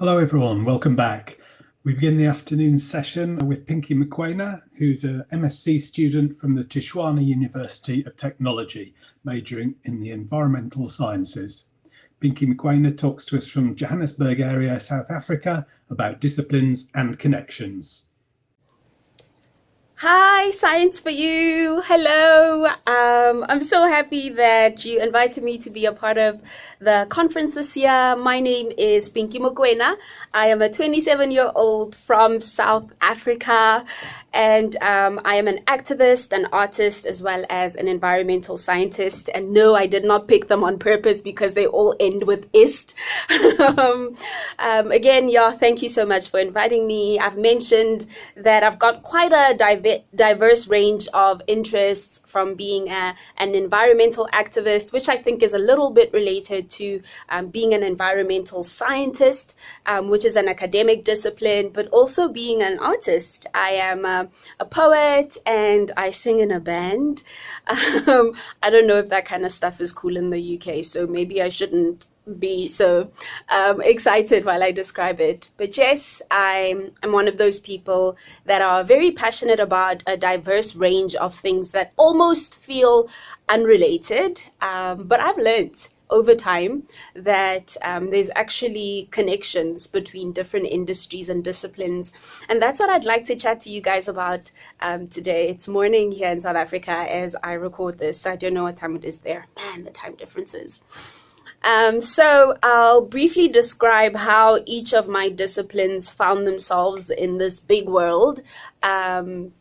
Hello everyone, welcome back. We begin the afternoon session with Pinky Mokwena, who's a MSc student from the Tshwane University of Technology, majoring in the environmental sciences. Pinky Mokwena talks to us from Johannesburg Area, South Africa, about disciplines and connections. Hi, Science for You. Hello. I'm so happy that you invited me to be a part of the conference this year. My name is Pinky Mokwena. I am a 27-year-old from South Africa, and I am an activist, an artist, as well as an environmental scientist. And no, I did not pick them on purpose because they all end with ist. Again, thank you so much for inviting me. I've mentioned that I've got quite a diverse range of interests, from being an environmental activist, which I think is a little bit related to being an environmental scientist, which is an academic discipline, but also being an artist. I am a poet and I sing in a band. I don't know if that kind of stuff is cool in the UK, so maybe I shouldn't be so excited while I describe it. But yes, I'm one of those people that are very passionate about a diverse range of things that almost feel unrelated. But I've learned over time that there's actually connections between different industries and disciplines. And that's what I'd like to chat to you guys about today. It's morning here in South Africa as I record this. I don't know what time it is there. Man, the time differences. So I'll briefly describe how each of my disciplines found themselves in this big world, and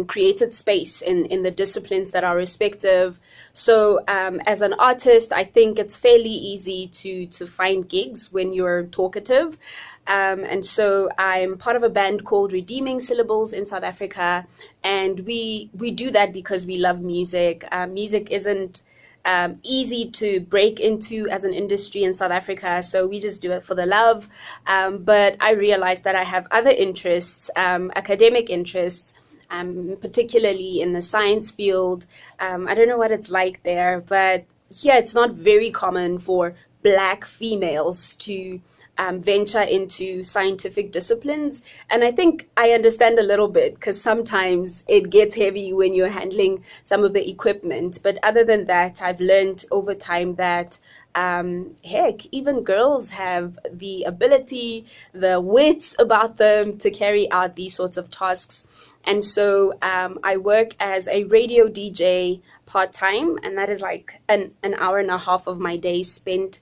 created space in the disciplines that are respective. So as an artist, I think it's fairly easy to find gigs when you're talkative. And so I'm part of a band called Redeeming Syllables in South Africa, and we do that because we love music. Music isn't easy to break into as an industry in South Africa, so we just do it for the love. But I realized that I have other interests, academic interests, particularly in the science field. I don't know what it's like there, but here it's not very common for Black females to venture into scientific disciplines. And I think I understand a little bit, because sometimes it gets heavy when you're handling some of the equipment. But other than that, I've learned over time that heck, even girls have the ability, the wits about them to carry out these sorts of tasks. And so I work as a radio DJ part-time, and that is like an hour and a half of my day spent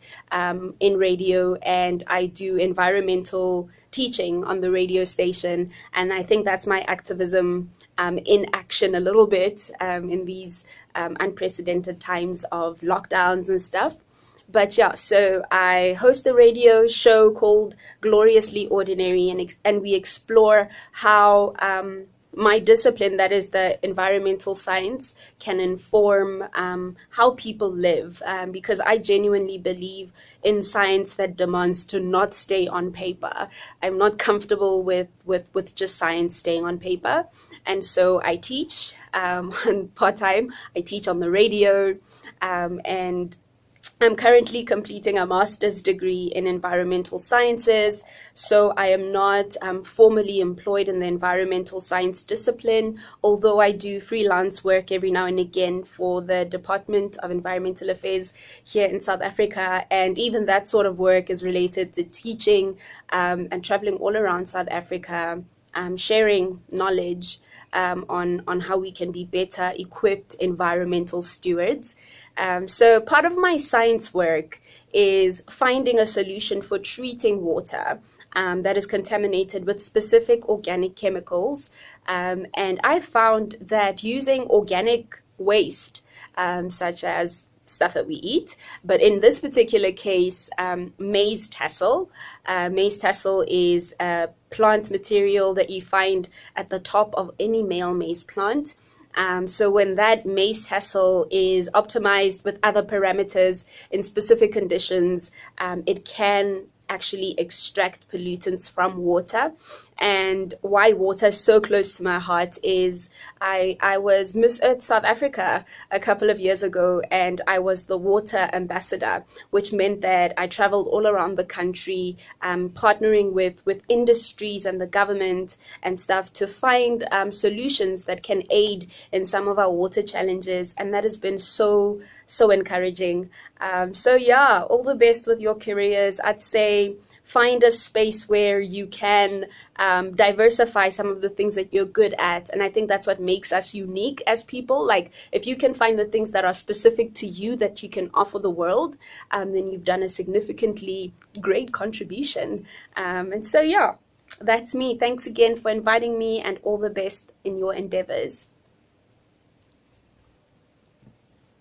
in radio, and I do environmental teaching on the radio station. And I think that's my activism in action a little bit in these unprecedented times of lockdowns and stuff. But yeah, so I host a radio show called Gloriously Ordinary, and we explore how my discipline, that is the environmental science, can inform how people live, because I genuinely believe in science that demands to not stay on paper. I'm not comfortable with just science staying on paper. And so I teach on part-time. I teach on the radio, and I'm currently completing a master's degree in environmental sciences, so I am not formally employed in the environmental science discipline, although I do freelance work every now and again for the Department of Environmental Affairs here in South Africa, and even that sort of work is related to teaching and traveling all around South Africa, sharing knowledge on how we can be better equipped environmental stewards. So part of my science work is finding a solution for treating water that is contaminated with specific organic chemicals. And I found that using organic waste, such as stuff that we eat, but in this particular case, maize tassel. Maize tassel is a plant material that you find at the top of any male maize plant. So when that maize tassel is optimized with other parameters in specific conditions, it can actually extract pollutants from water. And why water is so close to my heart is I was Miss Earth South Africa a couple of years ago, and I was the water ambassador, which meant that I traveled all around the country, partnering with industries and the government and stuff to find solutions that can aid in some of our water challenges. And that has been so encouraging. So yeah, all the best with your careers. I'd say find a space where you can diversify some of the things that you're good at. And I think that's what makes us unique as people. Like, if you can find the things that are specific to you that you can offer the world, then you've done a significantly great contribution. And so, yeah, that's me. Thanks again for inviting me, and all the best in your endeavors.